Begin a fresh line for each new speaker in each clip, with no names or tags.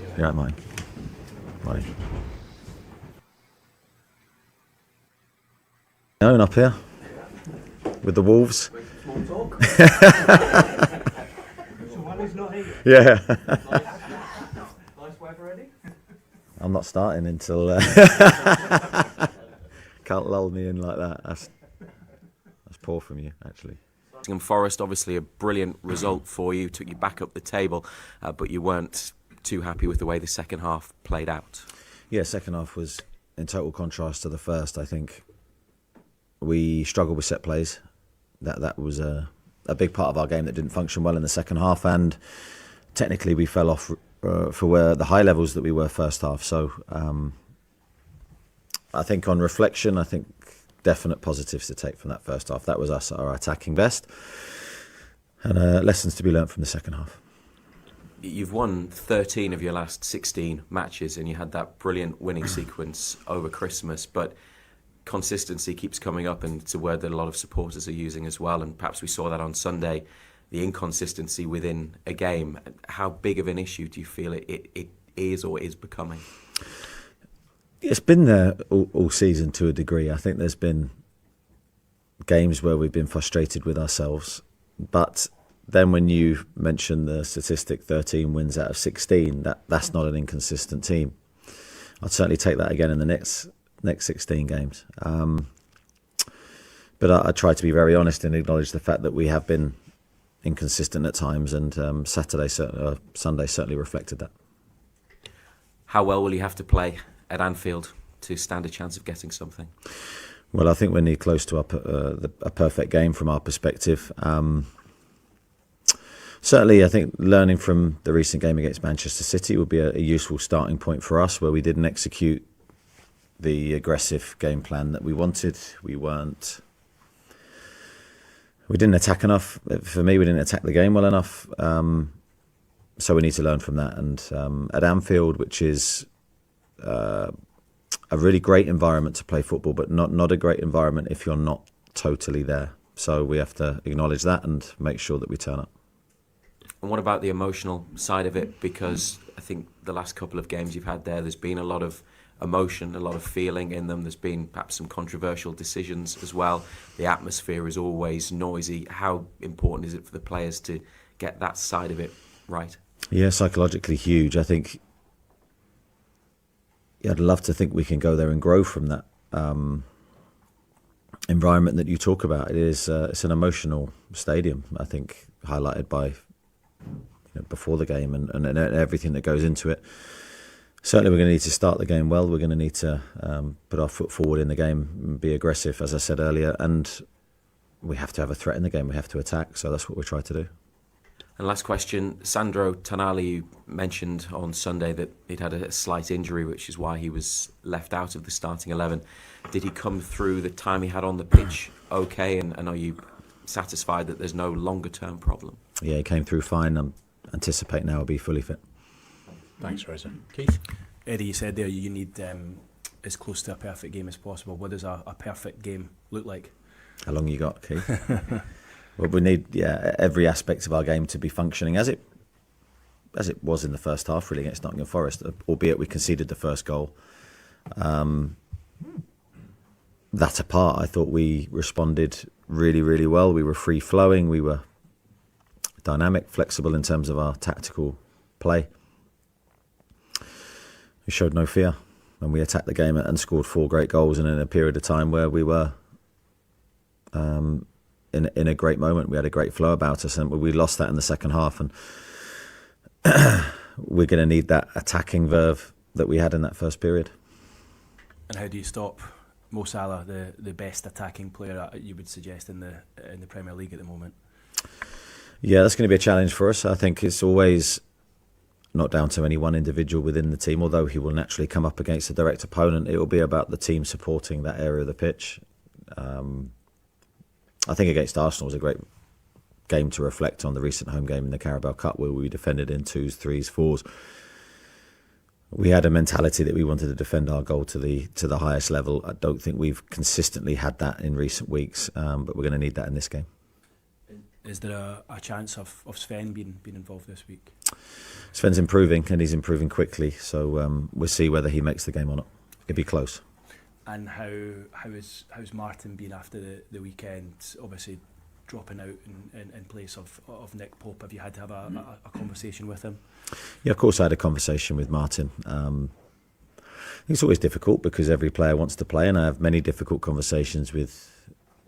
right. You don't mind. Right. Owen up here with the Wolves.
Small talk. Someone's not here.
Yeah.
Nice weather ready.
I'm not starting until can't lull me in like that. That's poor from you, actually.
Nottingham Forest, obviously a brilliant result for you, took you back up the table, but you weren't too happy with the way the second half played out.
Yeah, second half was in total contrast to the first. I think we struggled with set plays. That was a big part of our game that didn't function well in the second half, and technically we fell off for where the high levels that we were first half. So I think on reflection, I think definite positives to take from that first half. That was us at our attacking best, and lessons to be learnt from the second half.
You've won 13 of your last 16 matches, and you had that brilliant winning sequence over Christmas, but consistency keeps coming up, and it's a word that a lot of supporters are using as well, and perhaps we saw that on Sunday, the inconsistency within a game. How big of an issue do you feel it is or is becoming?
It's been there all season to a degree. I think there's been games where we've been frustrated with ourselves, but then when you mention the statistic 13 wins out of 16, that's not an inconsistent team. I'd certainly take that again in the next 16 games. But I try to be very honest and acknowledge the fact that we have been inconsistent at times, and Sunday certainly reflected that.
How well will you have to play at Anfield to stand a chance of getting something?
Well, I think we're near close to a perfect game from our perspective. Certainly, I think learning from the recent game against Manchester City would be a useful starting point for us, where we didn't execute the aggressive game plan that we wanted. We didn't attack enough. For me, we didn't attack the game well enough. So we need to learn from that. And at Anfield, which is a really great environment to play football, but not a great environment if you're not totally there. So we have to acknowledge that and make sure that we turn up.
And what about the emotional side of it? Because I think the last couple of games you've had there's been a lot of emotion, a lot of feeling in them. There's been perhaps some controversial decisions as well. The atmosphere is always noisy. How important is it for the players to get that side of it right?
Yeah, psychologically huge. I think I'd love to think we can go there and grow from that environment that you talk about. It's an emotional stadium, I think, highlighted by before the game and everything that goes into it. Certainly we're going to need to start the game well. We're going to need to put our foot forward in the game and be aggressive, as I said earlier, and we have to have a threat in the game. We have to attack, so that's what we try to do.
And last question, Sandro Tonali, you mentioned on Sunday that he'd had a slight injury, which is why he was left out of the starting 11. Did he come through the time he had on the pitch okay, and are you satisfied that there's no longer-term problem? Yeah,
he came through fine. I anticipate now he'll be fully fit.
Thanks, Reza. Keith?
Eddie, you said there you need as close to a perfect game as possible. What does a perfect game look like?
How long you got, Keith? Well, we need every aspect of our game to be functioning as it was in the first half, really, against Nottingham Forest, albeit we conceded the first goal. That apart, I thought we responded really, really well. We were free-flowing, we were dynamic, flexible in terms of our tactical play. We showed no fear, and we attacked the game and scored 4 great goals, and in a period of time where we were in a great moment. We had a great flow about us, and we lost that in the second half, and we're going to need that attacking verve that we had in that first period.
And how do you stop Mo Salah, the best attacking player you would suggest in the Premier League at the moment?
Yeah, that's going to be a challenge for us. I think it's always not down to any one individual within the team, although he will naturally come up against a direct opponent. It will be about the team supporting that area of the pitch. I think against Arsenal was a great game to reflect on, the recent home game in the Carabao Cup, where we defended in 2s, 3s, 4s. We had a mentality that we wanted to defend our goal to the highest level. I don't think we've consistently had that in recent weeks, but we're going to need that in this game.
Is there a chance of Sven being involved this week?
Sven's improving, and he's improving quickly. So we'll see whether he makes the game or not. It'll be close.
And how's Martin been after the weekend? Obviously, dropping out in place of Nick Pope. Have you had to have a conversation with him?
Yeah, of course I had a conversation with Martin. It's always difficult because every player wants to play, and I have many difficult conversations with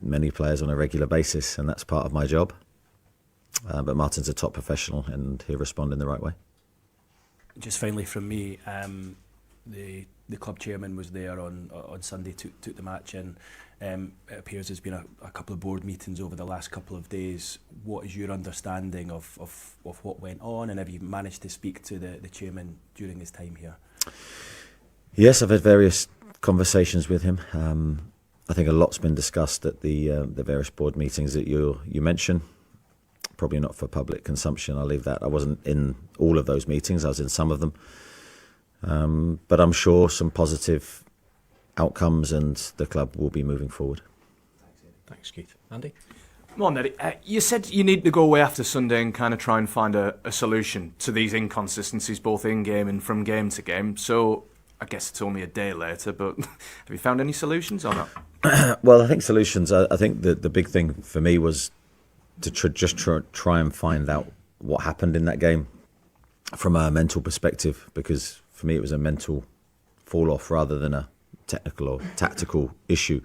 many players on a regular basis, and that's part of my job. But Martin's a top professional, and he'll respond in the right way.
Just finally from me, the club chairman was there on Sunday, took the match, and it appears there's been a couple of board meetings over the last couple of days. What is your understanding of what went on, and have you managed to speak to the chairman during his time here?
Yes, I've had various conversations with him. I think a lot's been discussed at the various board meetings that you mentioned. Probably not for public consumption. I'll leave that. I wasn't in all of those meetings. I was in some of them. But I'm sure some positive outcomes, and the club will be moving forward.
Thanks, Keith. Andy?
Morning, Eddie. You said you need to go away after Sunday and kind of try and find a solution to these inconsistencies, both in-game and from game to game. So I guess it's only a day later, but have you found any solutions or not?
Well, I think solutions. I think the big thing for me was to try and find out what happened in that game from a mental perspective, because for me it was a mental fall off rather than a technical or tactical issue.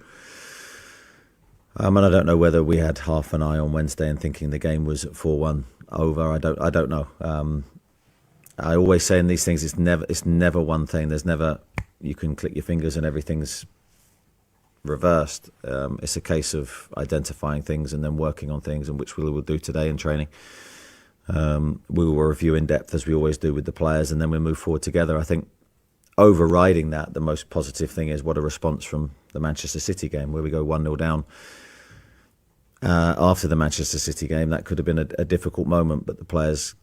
And I don't know whether we had half an eye on Wednesday and thinking the game was 4-1 over. I don't know. I always say in these things, it's never one thing. There's never you can click your fingers and everything's reversed. It's a case of identifying things and then working on things, and which we will do today in training. We will review in depth as we always do with the players, and then we'll move forward together. I think overriding that, the most positive thing is what a response from the Manchester City game, where we go 1-0 down. After the Manchester City game, that could have been a difficult moment, but the players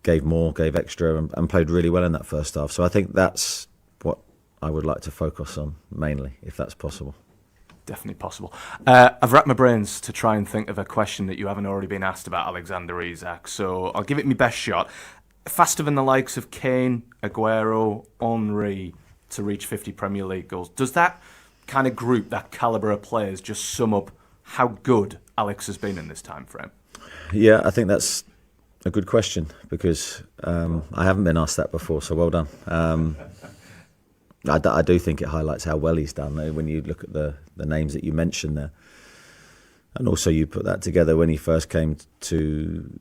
gave more, gave extra, and played really well in that first half. So I think that's what I would like to focus on mainly, if that's possible.
Definitely possible. I've racked my brains to try and think of a question that you haven't already been asked about Alexander Isak, so I'll give it my best shot. Faster than the likes of Kane, Aguero, Henry to reach 50 Premier League goals. Does that kind of group, that calibre of players, just sum up how good Alex has been in this time frame?
Yeah, I think that's a good question, because I haven't been asked that before, so well done. I do think it highlights how well he's done when you look at the names that you mentioned there. And also you put that together when he first came to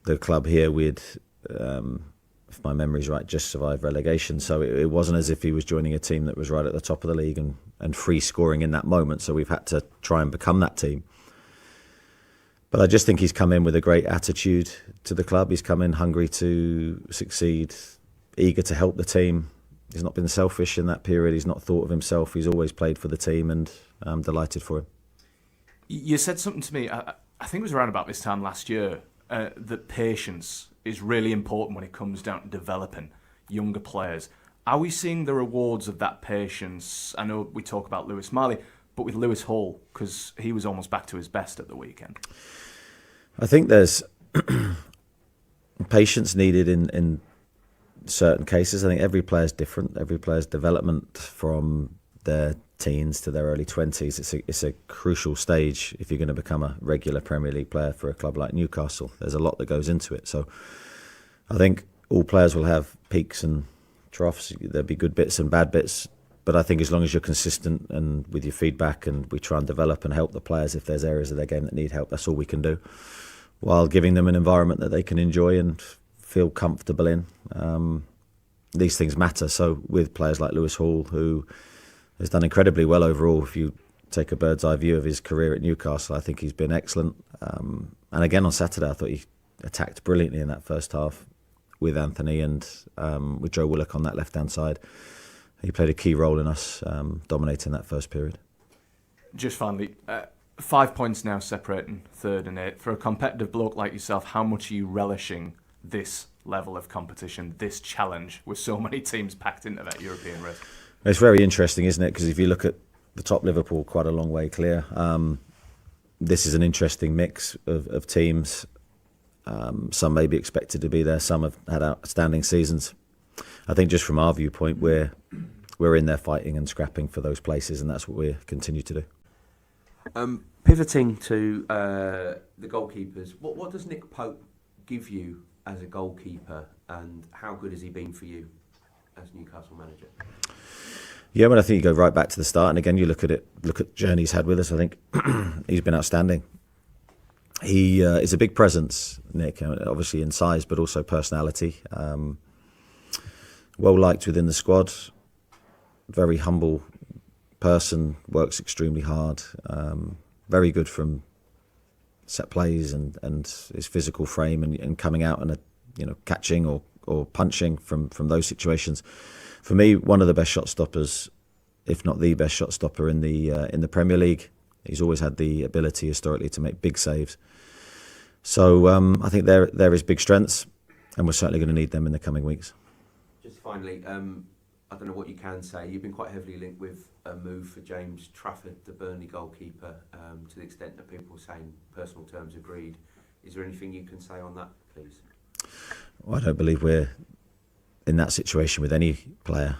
the club here, we'd, if my memory's right, just survived relegation. So it wasn't as if he was joining a team that was right at the top of the league and free scoring in that moment. So we've had to try and become that team. But I just think he's come in with a great attitude to the club. He's come in hungry to succeed, eager to help the team. He's not been selfish in that period. He's not thought of himself. He's always played for the team, and I'm delighted for him.
You said something to me, I think it was around about this time last year, that patience is really important when it comes down to developing younger players. Are we seeing the rewards of that patience? I know we talk about Lewis Marley, but with Lewis Hall, because he was almost back to his best at the weekend.
I think there's patience needed in certain cases. I think every player's different. Every player's development from their teens to their early 20s, it's a crucial stage if you're going to become a regular Premier League player for a club like Newcastle. There's a lot that goes into it. So I think all players will have peaks and troughs. There'll be good bits and bad bits. But I think as long as you're consistent and with your feedback, and we try and develop and help the players if there's areas of their game that need help, that's all we can do, while giving them an environment that they can enjoy and feel comfortable in. These things matter. So with players like Lewis Hall, who has done incredibly well overall, if you take a bird's eye view of his career at Newcastle, I think he's been excellent. And again on Saturday, I thought he attacked brilliantly in that first half with Anthony and with Joe Willock on that left-hand side. He played a key role in us dominating that first period.
Just finally, 5 points now separating third and eighth. For a competitive bloke like yourself, how much are you relishing this level of competition, this challenge with so many teams packed into that European race?
It's very interesting, isn't it? Because if you look at the top, Liverpool, quite a long way clear. This is an interesting mix of teams. Some may be expected to be there. Some have had outstanding seasons. I think just from our viewpoint, we're in there fighting and scrapping for those places, and that's what we continue to do.
Pivoting to the goalkeepers, what does Nick Pope give you as a goalkeeper, and how good has he been for you as Newcastle manager?
Yeah, but I think you go right back to the start, and again, you look at the journey he's had with us. I think he's been outstanding. He is a big presence, Nick, obviously in size, but also personality. Well liked within the squad. Very humble person, works extremely hard. Very good from set plays and his physical frame and coming out and catching or punching from those situations. For me, one of the best shot stoppers, if not the best shot stopper in the Premier League. He's always had the ability historically to make big saves. So I think there is big strengths, and we're certainly going to need them in the coming weeks.
Just finally, I don't know what you can say. You've been quite heavily linked with a move for James Trafford, the Burnley goalkeeper, to the extent that people are saying personal terms agreed. Is there anything you can say on that, please?
Well, I don't believe we're in that situation with any player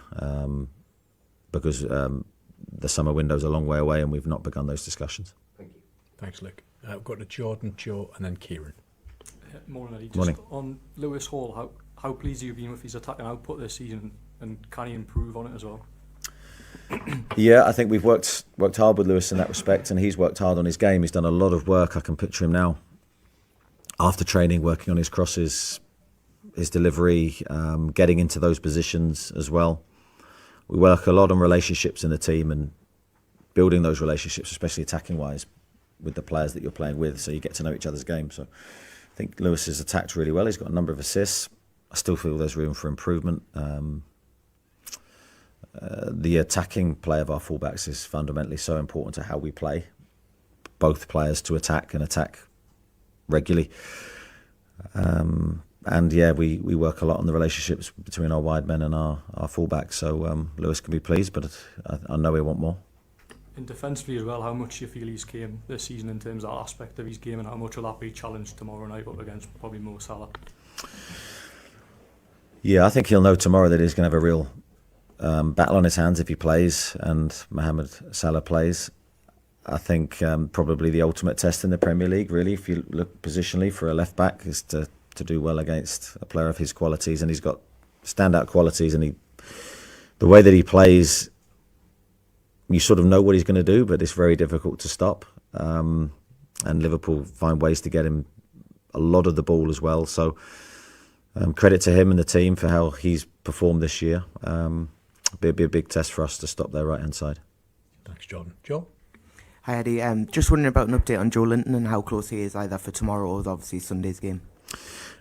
because the summer window's a long way away and we've not begun those discussions.
Thank you.
Thanks, Luke. We've got to Jordan, Joe, and then Kieran.
Morning, Eddie.
Morning.
Just on Lewis Hall, how pleased have you been with his attacking output this season, and can he improve on it as well?
Yeah, I think we've worked hard with Lewis in that respect, and he's worked hard on his game. He's done a lot of work. I can picture him now, after training, working on his crosses, his delivery, getting into those positions as well. We work a lot on relationships in the team and building those relationships, especially attacking-wise, with the players that you're playing with, so you get to know each other's game. So I think Lewis has attacked really well. He's got a number of assists. I still feel there's room for improvement. The attacking play of our fullbacks is fundamentally so important to how we play. Both players to attack and attack regularly. And yeah, we work a lot on the relationships between our wide men and our fullbacks. So Lewis can be pleased, but I know we want more.
And defensively as well, how much do you feel he's came this season in terms of that aspect of his game, and how much will that be challenged tomorrow night up against probably Mo Salah?
Yeah, I think he'll know tomorrow that he's going to have a real battle on his hands if he plays and Mohamed Salah plays. I think probably the ultimate test in the Premier League, really, if you look positionally for a left-back, is to do well against a player of his qualities. And he's got standout qualities, and the way that he plays, you sort of know what he's going to do, but it's very difficult to stop. And Liverpool find ways to get him a lot of the ball as well. So credit to him and the team for how he's performed this year. It'll be a big test for us to stop their right-hand side.
Thanks, Jordan. Joe?
Hi, Eddie. Just wondering about an update on Joe Linton and how close he is either for tomorrow or obviously Sunday's game.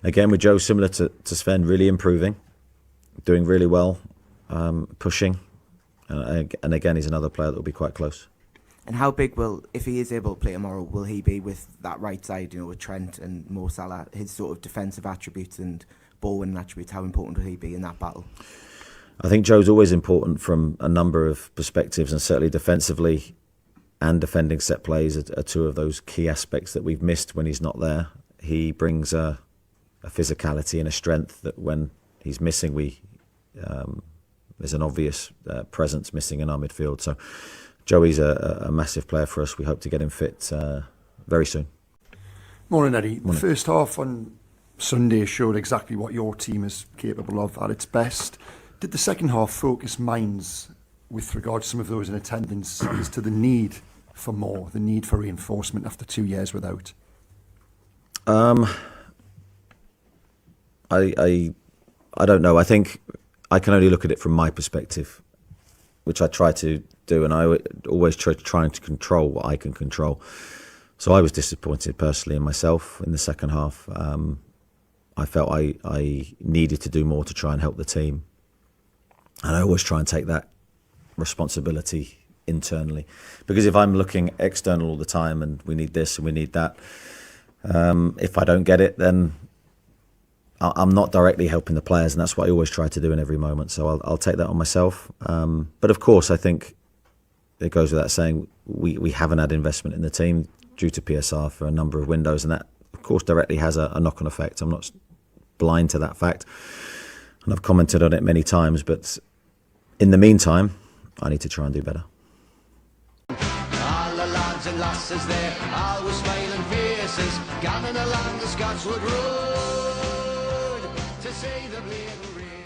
Again, with Joe, similar to Sven, really improving, doing really well, pushing. And again, he's another player that will be quite close.
And how big if he is able to play tomorrow, will he be with that right side, with Trent and Mo Salah, his sort of defensive attributes and ball winning attributes, how important will he be in that battle?
I think Joe's always important from a number of perspectives, and certainly defensively and defending set plays are two of those key aspects that we've missed when he's not there. He brings a physicality and a strength that when he's missing, there's an obvious presence missing in our midfield. So Joey's a massive player for us. We hope to get him fit very soon.
Morning, Eddie.
Morning.
The first half on Sunday showed exactly what your team is capable of at its best. Did the second half focus minds with regard to some of those in attendance as to the need for more, the need for reinforcement after 2 years without?
I don't know. I think I can only look at it from my perspective, which I try to do, and I always trying to control what I can control. So I was disappointed personally in myself in the second half. I felt I needed to do more to try and help the team, and I always try and take that responsibility internally, because if I'm looking external all the time and we need this and we need that, if I don't get it, then I'm not directly helping the players, and that's what I always try to do in every moment. So I'll take that on myself. But of course, I think it goes without saying we haven't had investment in the team due to PSR for a number of windows, and that course, directly has a knock-on effect. I'm not blind to that fact, and I've commented on it many times. But in the meantime, I need to try and do better.
All the lads and lasses there, always smiling faces, gammon along the Scotswood Road to see the Blade Rain.